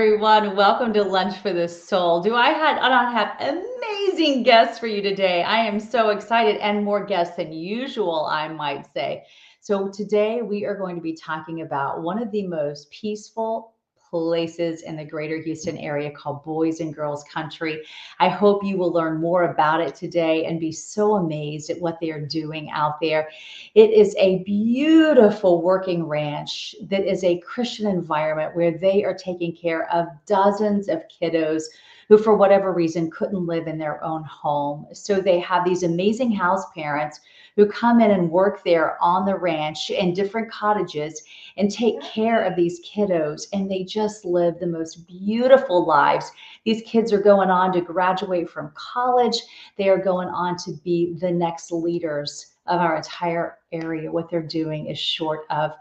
everyone. Welcome to Lunch for the Soul. I don't have amazing guests for you today. I am so excited, and more guests than usual, I might say. So today we are going to be talking about one of the most peaceful places in the greater Houston area called Boys and Girls Country. I hope you will learn more about it today and be so amazed at what they are doing out there. It is a beautiful working ranch that is a Christian environment where they are taking care of dozens of kiddos who, for whatever reason, couldn't live in their own home. So they have these amazing house parents who come in and work there on the ranch in different cottages and take care of these kiddos. And they just live the most beautiful lives. These kids are going on to graduate from college. They are going on to be the next leaders of our entire area. What they're doing is short of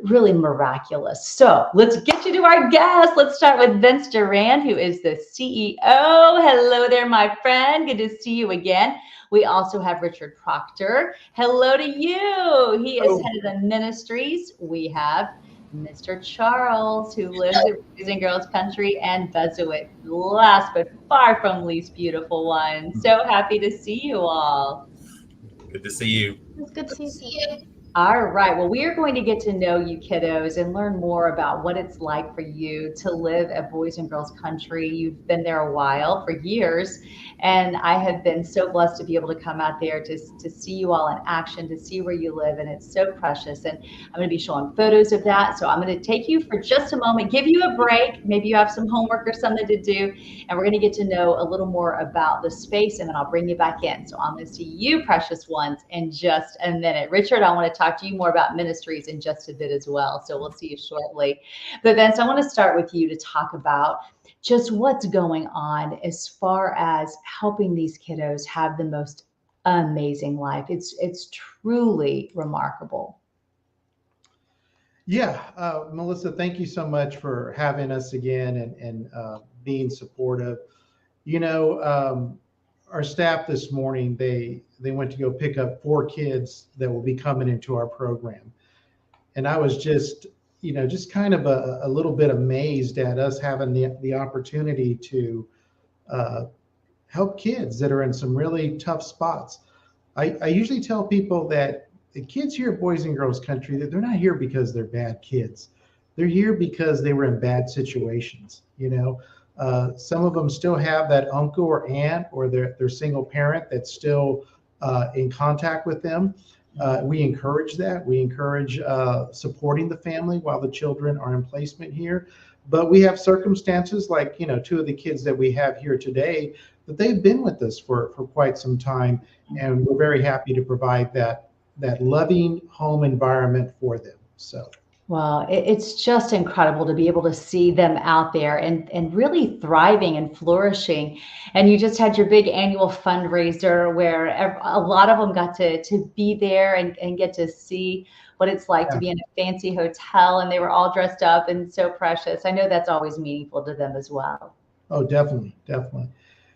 really miraculous. So let's get you to our guest. Let's start with Vince Durand, who is the CEO. Hello there, my friend. Good to see you again. We also have Richard Proctor. Hello to you. He is head of the ministries. We have Mr. Charles, who lives in Boys and Girls Country, and Bezuit, last but far from least beautiful one. So happy to see you all. Good to see you. It's good to see you. All right. Well, we are going to get to know you kiddos and learn more about what it's like for you to live at Boys and Girls Country. You've been there a while, for years, and I have been so blessed to be able to come out there to see you all in action, to see where you live, and it's so precious. And I'm going to be showing photos of that. So I'm going to take you for just a moment, give you a break. Maybe you have some homework or something to do, and we're going to get to know a little more about the space, and then I'll bring you back in. So I'm going to see you, precious ones, in just a minute. Richard, I want to talk to you more about ministries in just a bit as well. So we'll see you shortly. But Vince, I want to start with you to talk about just what's going on as far as helping these kiddos have the most amazing life. It's truly remarkable. Yeah, Melissa, thank you so much for having us again and being supportive. You know, our staff this morning, they went to go pick up 4 kids that will be coming into our program. And I was just kind of a little bit amazed at us having the opportunity to help kids that are in some really tough spots. I usually tell people that the kids here at Boys and Girls Country, that they're not here because they're bad kids. They're here because they were in bad situations, Some of them still have that uncle or aunt or their single parent that's still in contact with them. We encourage that. We encourage supporting the family while the children are in placement here. But we have circumstances like, 2 of the kids that we have here today, that they've been with us for quite some time. And we're very happy to provide that loving home environment for them. So. Well, it's just incredible to be able to see them out there and really thriving and flourishing. And you just had your big annual fundraiser where a lot of them got to be there and get to see what it's like to be in a fancy hotel, and they were all dressed up and so precious. I know that's always meaningful to them as well. Oh, definitely. Definitely.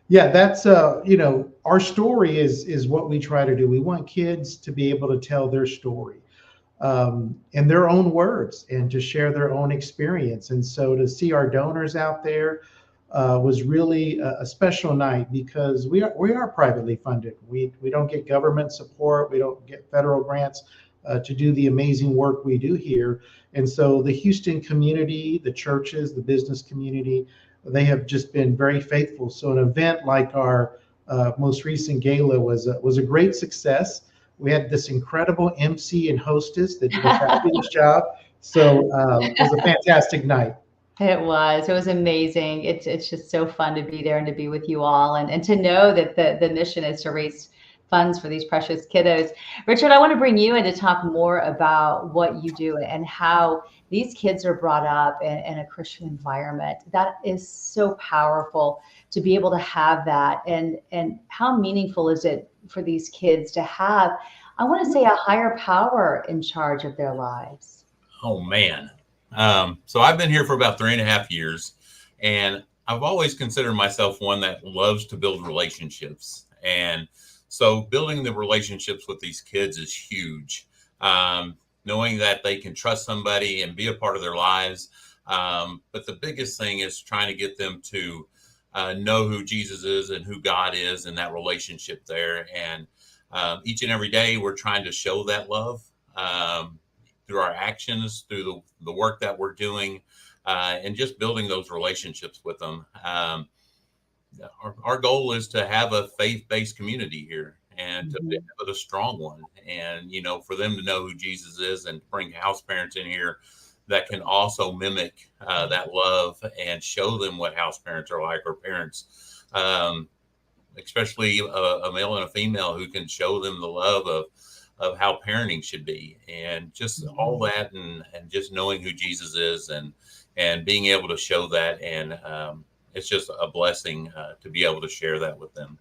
Yeah, that's, our story is what we try to do. We want kids to be able to tell their story in their own words and to share their own experience. And so to see our donors out there was really a special night because we are privately funded. We don't get government support. We don't get federal grants to do the amazing work we do here. And so the Houston community, the churches, the business community, they have just been very faithful. So an event like our most recent gala was a great success. We had this incredible MC and hostess that did a fabulous job. So it was a fantastic night. It was amazing. It's just so fun to be there and to be with you all and to know that the mission is to raise funds for these precious kiddos. Richard, I want to bring you in to talk more about what you do and how these kids are brought up in a Christian environment. That is so powerful to be able to have that. And how meaningful is it for these kids to have, I want to say, a higher power in charge of their lives? Oh, man. So I've been here for about 3.5 years, and I've always considered myself one that loves to build relationships. And so building the relationships with these kids is huge. Knowing that they can trust somebody and be a part of their lives. But the biggest thing is trying to get them to know who Jesus is and who God is, and that relationship there. And each and every day, we're trying to show that love through our actions, through the work that we're doing, and just building those relationships with them. Our goal is to have a faith-based community here, and to have a strong one. And, for them to know who Jesus is, and bring house parents in here that can also mimic that love and show them what house parents are like, or parents, especially a male and a female, who can show them the love of how parenting should be, and just all that, and just knowing who Jesus is, and being able to show that. And it's just a blessing to be able to share that with them.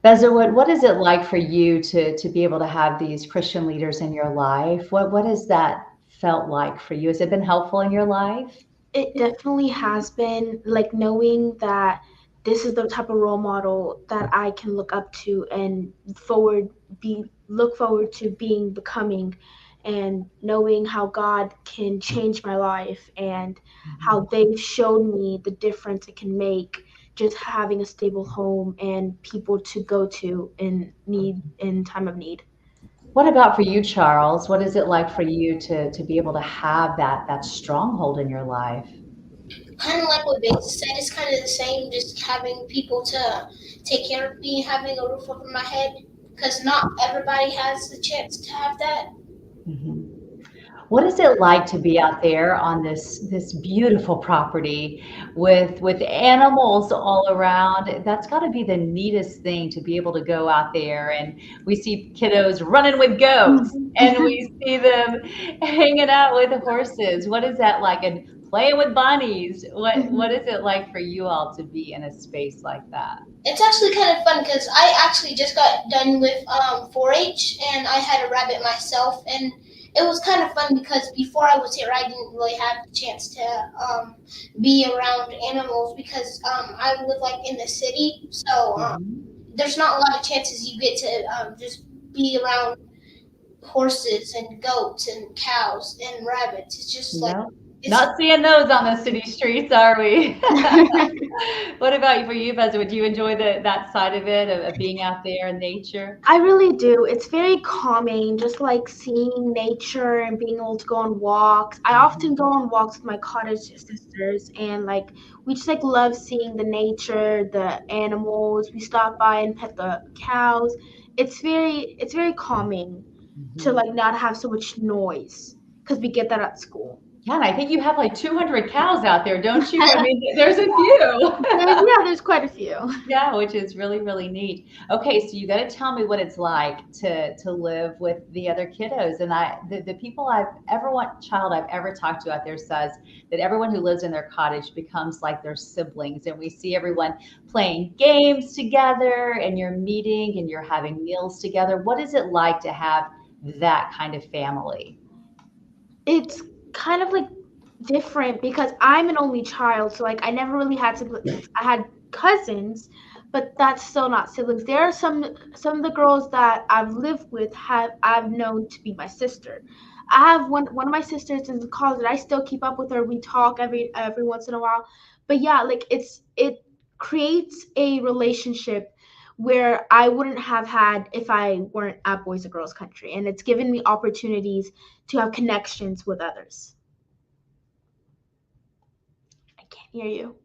Bezawood, what is it like for you to be able to have these Christian leaders in your life? What has that felt like for you? Has it been helpful in your life? It definitely has been, like, knowing that this is the type of role model that I can look up to and look forward to becoming, and knowing how God can change my life, and how they've shown me the difference it can make, just having a stable home and people to go to in time of need. What about for you, Charles? What is it like for you to be able to have that stronghold in your life? Kind of like what Bates said, it's kind of the same, just having people to take care of me, having a roof over my head, because not everybody has the chance to have that. What is it like to be out there on this beautiful property with animals all around? That's got to be the neatest thing, to be able to go out there, and we see kiddos running with goats, and we see them hanging out with horses. What is that like? And playing with bunnies. What is it like for you all to be in a space like that? It's actually kind of fun, because I actually just got done with 4-H, and I had a rabbit myself, and it was kind of fun, because before I was here, I didn't really have the chance to be around animals, because I live like in the city, so there's not a lot of chances you get to just be around horses and goats and cows and rabbits. It's just like not seeing those on the city streets, are we? What about for you, Buzz? Would you enjoy that side of it, of being out there in nature? I really do. It's very calming, just like seeing nature and being able to go on walks. I often go on walks with my cottage sisters, and like we just like love seeing the nature, the animals. We stop by and pet the cows. It's very calming to like not have so much noise, because we get that at school. Yeah, and I think you have like 200 cows out there, don't you? I mean, there's a few. There's quite a few. Yeah, which is really, really neat. Okay, so you got to tell me what it's like to live with the other kiddos. And the people child I've ever talked to out there says that everyone who lives in their cottage becomes like their siblings. And we see everyone playing games together, and you're meeting and you're having meals together. What is it like to have that kind of family? It's kind of like different, because I'm an only child, so like I never really had siblings. I had cousins, but that's still not siblings. There are some of the girls that I've lived with I've known to be my sister. I have one of my sisters in college that I still keep up with her. We talk every once in a while. But yeah, like it creates a relationship where I wouldn't have had if I weren't at Boys and Girls Country. And it's given me opportunities to have connections with others. I can't hear you.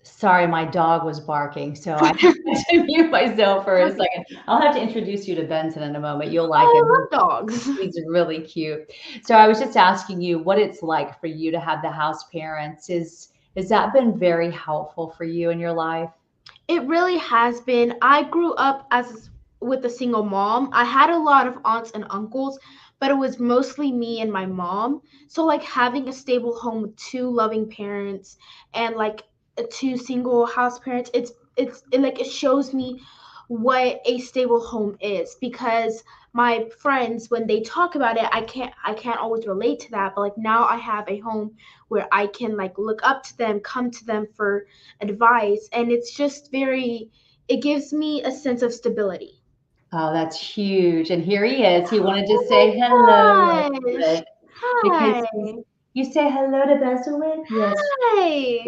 Sorry, my dog was barking, so I had to mute myself for a second. I'll have to introduce you to Benson in a moment. You'll like him. I love dogs. He's really cute. So I was just asking you what it's like for you to have the house parents. Has that been very helpful for you in your life? It really has been. I grew up with a single mom. I had a lot of aunts and uncles, but it was mostly me and my mom. So like having a stable home with two loving parents and like two single house parents, it shows me what a stable home is, because my friends, when they talk about it, I can't always relate to that, but like now I have a home where I can like look up to them, come to them for advice, and it's just it gives me a sense of stability. Oh, that's huge. And here he is. He wanted to say hello. Hi. Because You say hello to Bezelin? Yes. Hi.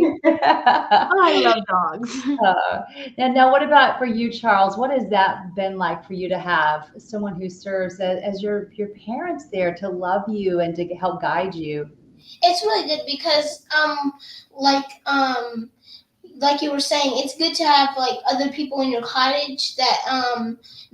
Oh, I love dogs. Now, what about for you, Charles? What has that been like for you to have someone who serves as your parents there to love you and to help guide you? It's really good because like um like you were saying, it's good to have like other people in your cottage that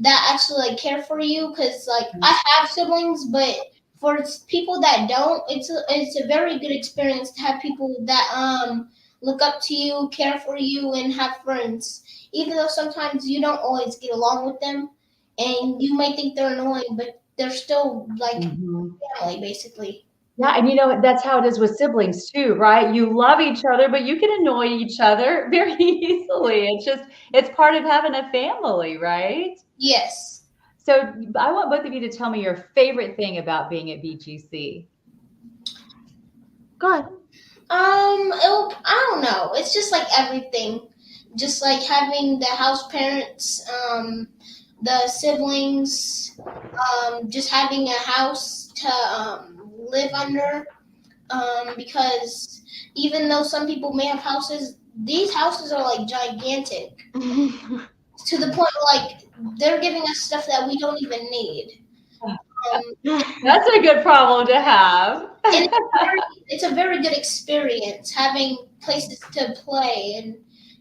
actually like care for you. Because like I have siblings, but for people that don't, it's a very good experience to have people that look up to you, care for you, and have friends. Even though sometimes you don't always get along with them, and you might think they're annoying, but they're still like Mhm. family, basically. Yeah, and that's how it is with siblings too, right? You love each other, but you can annoy each other very easily. It's part of having a family, right? Yes. So I want both of you to tell me your favorite thing about being at BGC. Go ahead. I don't know. It's just like everything. Just like having the house parents, the siblings, just having a house to live under. Because even though some people may have houses, these houses are like gigantic to the point where like they're giving us stuff that we don't even need. That's a good problem to have. And it's a very good experience having places to play and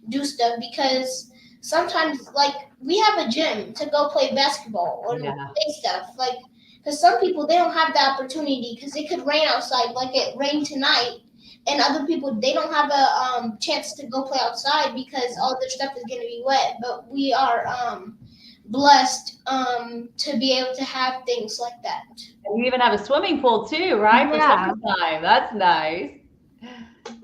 do stuff because sometimes like we have a gym to go play basketball or Yeah. play stuff like because some people they don't have the opportunity because it could rain outside like it rained tonight and other people they don't have a chance to go play outside because all their stuff is going to be wet but we are blessed to be able to have things like that. You even have a swimming pool too, right? For Yeah. summertime. That's nice.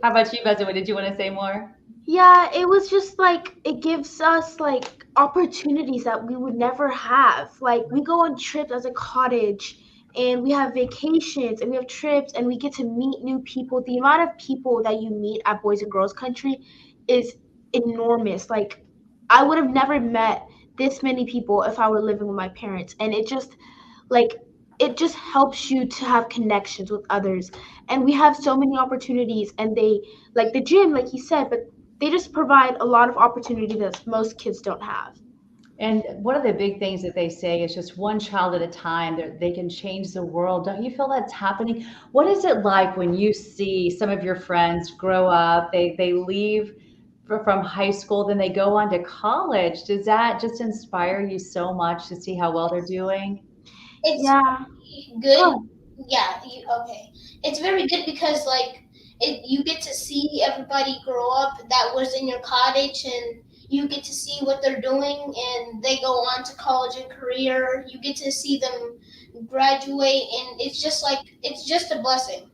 How about you, Bezza? Did you want to say more? Yeah, it was just like it gives us like opportunities that we would never have. Like we go on trips as a cottage and we have vacations and we have trips and we get to meet new people. The amount of people that you meet at Boys and Girls Country is enormous. Like I would have never met this many people if I were living with my parents. And like it just helps you to have connections with others. And we have so many opportunities and they like the gym, like you said, but they just provide a lot of opportunity that most kids don't have. And one of the big things that they say is just one child at a time. They can change the world. Don't you feel that's happening? What is it like when you see some of your friends grow up? They leave from high school, then they go on to college. Does that just inspire you so much to see how well they're doing? It's Yeah. good. Oh, Yeah, okay. It's very good because like you get to see everybody grow up that was in your cottage and you get to see what they're doing and they go on to college and career. You get to see them graduate and it's just a blessing.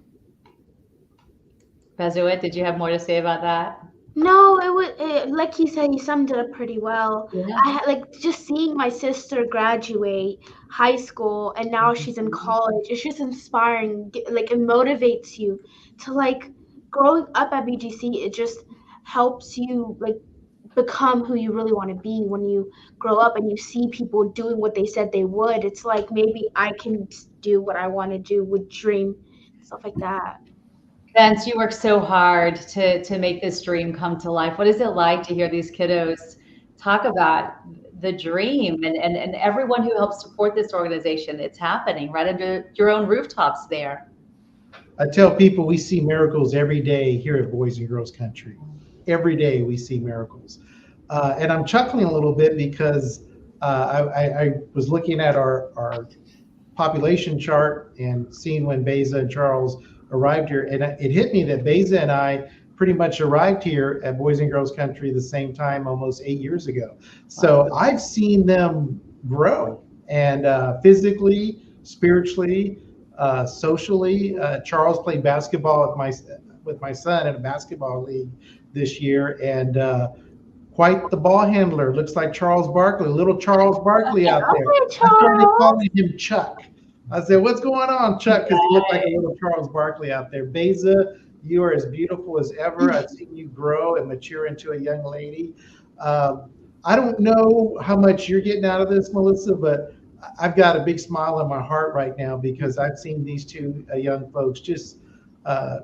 Bezuit, did you have more to say about that? no, like he said, he summed it up pretty well. Yeah. I had like just seeing my sister graduate high school and now she's in college. It's just inspiring. Like it motivates you to like growing up at BGC. It just helps you like become who you really want to be when you grow up and you see people doing what they said they would. It's like maybe I can do what I want to do with dream stuff like that. Vince, you work so hard to make this dream come to life. What is it like to hear these kiddos talk about the dream and everyone who helps support this organization? It's happening right under your own rooftops there. I tell people we see miracles every day here at Boys and Girls Country. Every day we see miracles. And I'm chuckling a little bit because I was looking at our population chart and seeing when Beza and Charles arrived here. And it hit me that Beza and I pretty much arrived here at Boys and Girls Country the same time almost 8 years ago. So I've seen them grow and physically, spiritually, socially. Charles played basketball with my son in a basketball league this year, and quite the ball handler. Looks like Charles Barkley, little Charles Barkley out there. Okay, I started Charles. calling him Chuck. I said, "What's going on, Chuck?" Because he looked like a little Charles Barkley out there. Beza, you are as beautiful as ever. I've seen you grow and mature into a young lady. I don't know how much you're getting out of this, Melissa, but I've got a big smile on my heart right now because I've seen these two young folks just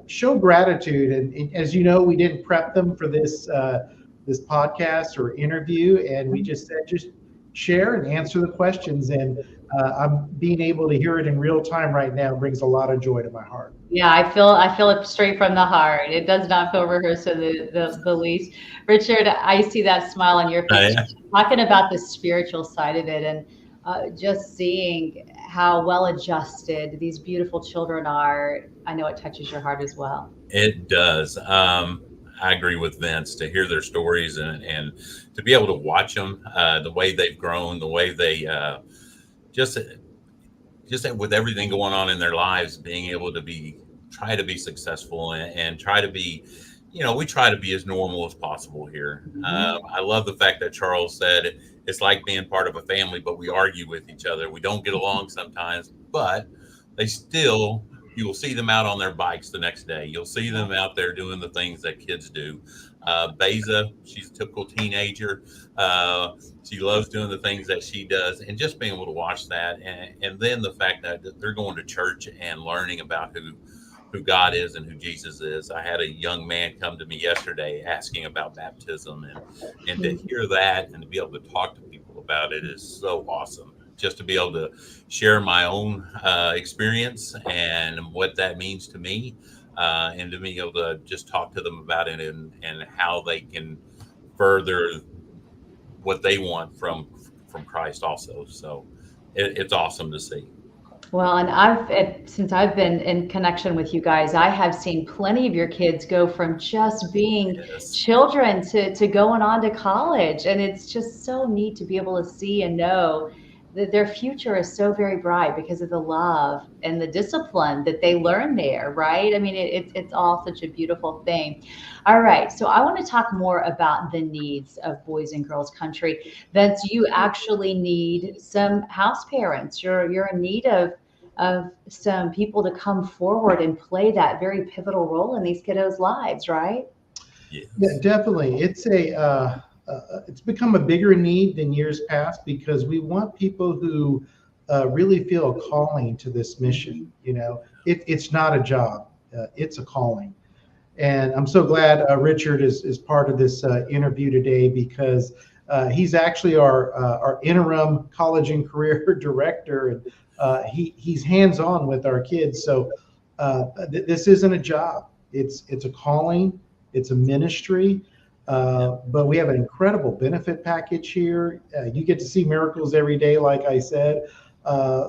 show gratitude. And as you know, we didn't prep them for this this podcast or interview, and we just said just share and answer the questions. And I'm being able to hear it in real time right now brings a lot of joy to my heart. Yeah, I feel it straight from the heart. It does not feel rehearsed in the least. Richard, I see that smile on your face. Talking about the spiritual side of it, and just seeing how well adjusted these beautiful children are. I know it touches your heart as well. It does. I agree with Vince to hear their stories and to be able to watch them, the way they've grown, the way they just with everything going on in their lives, being able to try to be successful and try to be, we try to be as normal as possible here. I love the fact that Charles said it's like being part of a family, but we argue with each other. We don't get along sometimes, but you will see them out on their bikes the next day. You'll see them out there doing the things that kids do. Beza, she's a typical teenager. She loves doing the things that she does, and just being able to watch that. And then the fact that they're going to church and learning about who God is and who Jesus is. I had a young man come to me yesterday asking about baptism, and to hear that and to be able to talk to people about it is so awesome. Just to be able to share my own experience and what that means to me, and to be able to just talk to them about it and how they can further what they want from Christ also. So it's awesome to see. Well, and since I've been in connection with you guys, I have seen plenty of your kids go from just being children to going on to college. And it's just so neat to be able to see and know that their future is so very bright because of the love and the discipline that they learn there, right? I mean, it's all such a beautiful thing. All right, so I want to talk more about the needs of Boys and Girls Country. Vince, you actually need some house parents. You're in need of some people to come forward and play that very pivotal role in these kiddos' lives, right? Yes. Yeah, definitely. It's become a bigger need than years past because we want people who really feel a calling to this mission. It's not a job, it's a calling. And I'm so glad Richard is part of this interview today because he's actually our interim college and career director, and he's hands-on with our kids. So this isn't a job. It's a calling. It's a ministry. But we have an incredible benefit package here. You get to see miracles every day, like I said.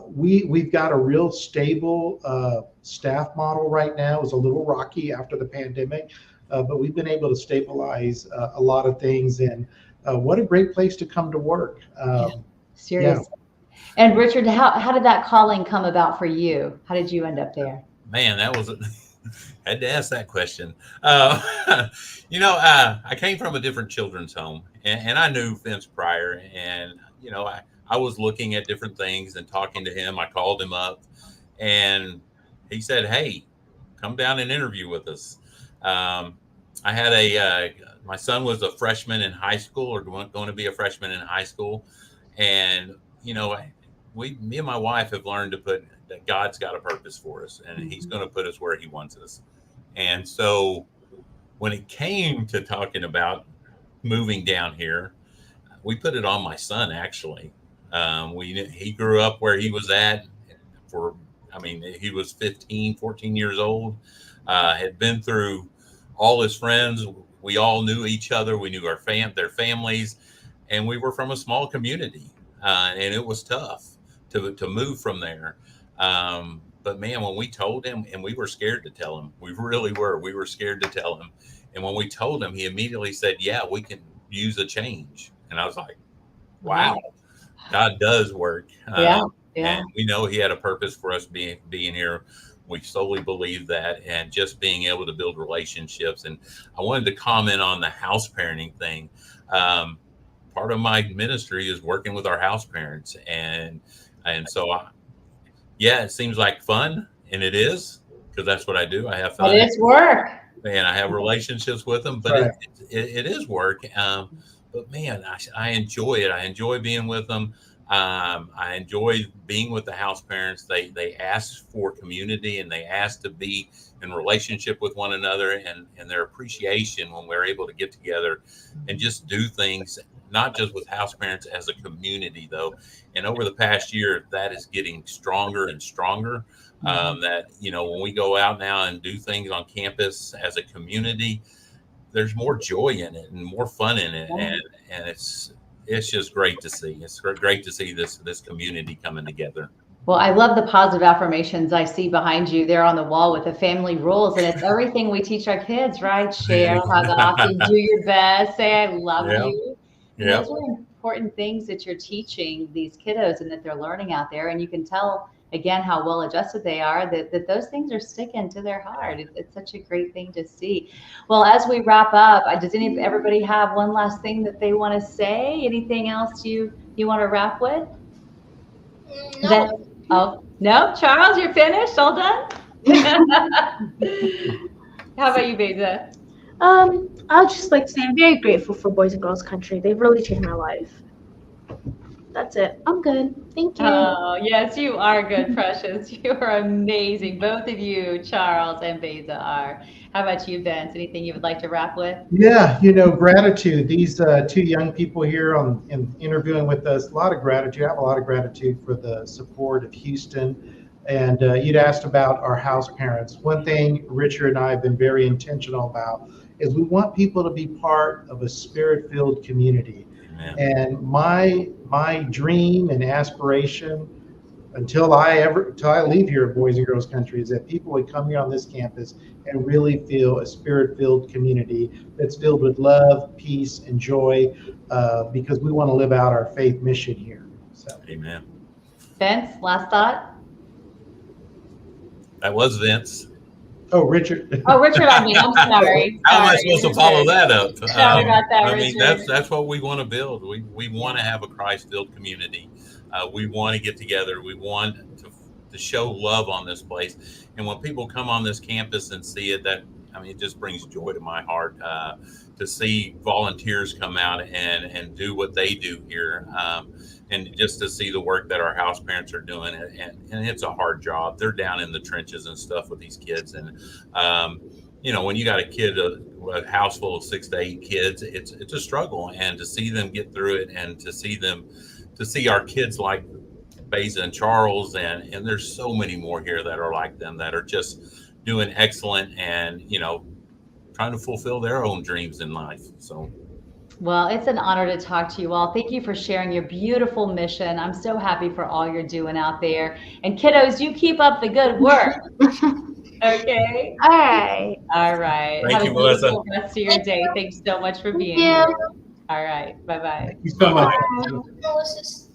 We've got a real stable staff model right now. It's a little rocky after the pandemic, but we've been able to stabilize a lot of things. And what a great place to come to work. Seriously. Yeah. And Richard, how did that calling come about for you? How did you end up there? Man, that was I had to ask that question. I came from a different children's home, and I knew Vince prior, and I was looking at different things and talking to him. I called him up, and he said, "Hey, come down and interview with us." I had my son was a freshman in high school, or going to be a freshman in high school, and me and my wife have learned that God's got a purpose for us, and He's going to put us where He wants us. And so when it came to talking about moving down here, we put it on my son, actually. He grew up where he was at he was 14 years old, had been through all his friends. We all knew each other. We knew their families, and we were from a small community, and it was tough to move from there. But man, when we told him, and we were scared to tell him, we really were. We were scared to tell him. And when we told him, he immediately said, "Yeah, we can use a change." And I was like, wow, God does work. Yeah. And we know He had a purpose for us being here. We solely believe that, and just being able to build relationships. And I wanted to comment on the house parenting thing. Part of my ministry is working with our house parents. And so it seems like fun, and it is, because that's what I do. I have fun. But it's work. And I have relationships with them, but right. it is work. But man, I enjoy it. I enjoy being with them. I enjoy being with the house parents. They ask for community, and they ask to be in relationship with one another, and their appreciation when we're able to get together and just do things, not just with house parents, as a community though. And over the past year, that is getting stronger and stronger. That, you know, when we go out now and do things on campus as a community, there's more joy in it and more fun in it. And it's just great to see. It's great to see this community coming together. Well, I love the positive affirmations I see behind you there on the wall with the family rules. And it's everything we teach our kids, right? Share, hug often, do your best, say I love you. And those are important things that you're teaching these kiddos and that they're learning out there. And you can tell, again, how well adjusted they are, that those things are sticking to their heart. It's such a great thing to see. Well, as we wrap up, does everybody have one last thing that they want to say? Anything else you want to wrap with? No. Oh, no, Charles, you're finished? All done? How about you, Beza? I'll just like to say I'm very grateful for Boys and Girls Country. They've really changed my life. That's it. I'm good. Thank you. Oh, yes, you are good, Precious. You are amazing. Both of you, Charles and Beza, are. How about you, Vince? Anything you would like to wrap with? Yeah, you know, gratitude. These two young people here in interviewing with us, a lot of gratitude. I have a lot of gratitude for the support of Houston. And you'd asked about our house parents. One thing Richard and I have been very intentional about is we want people to be part of a spirit-filled community. Amen. And my dream and aspiration until I leave here at Boys and Girls Country is that people would come here on this campus and really feel a spirit-filled community that's filled with love, peace, and joy, because we want to live out our faith mission here. So, Amen. Vince, last thought? That was Vince. oh, Richard. Oh, Richard, I mean, I'm sorry. How am I Sorry, supposed to Richard. follow that up? Sorry about that, I mean, Richard. that's what we want to build. We want to have a Christ-filled community. We want to get together. We want to show love on this place. And when people come on this campus and see it, it just brings joy to my heart to see volunteers come out and do what they do here. And just to see the work that our house parents are doing, and it's a hard job. They're down in the trenches and stuff with these kids, and you know, when you got a house full of 6 to 8 kids, it's a struggle. And to see them get through it, and to see our kids like Beza and Charles, and there's so many more here that are like them, that are just doing excellent, and you know, trying to fulfill their own dreams in life. So. Well, it's an honor to talk to you all. Thank you for sharing your beautiful mission. I'm so happy for all you're doing out there. And kiddos, you keep up the good work. Okay? All right. All right. Thank Have you, a beautiful Melissa. rest of your day. Thanks so much for being you. here. All right. Bye-bye. Thank you so much. Melissa's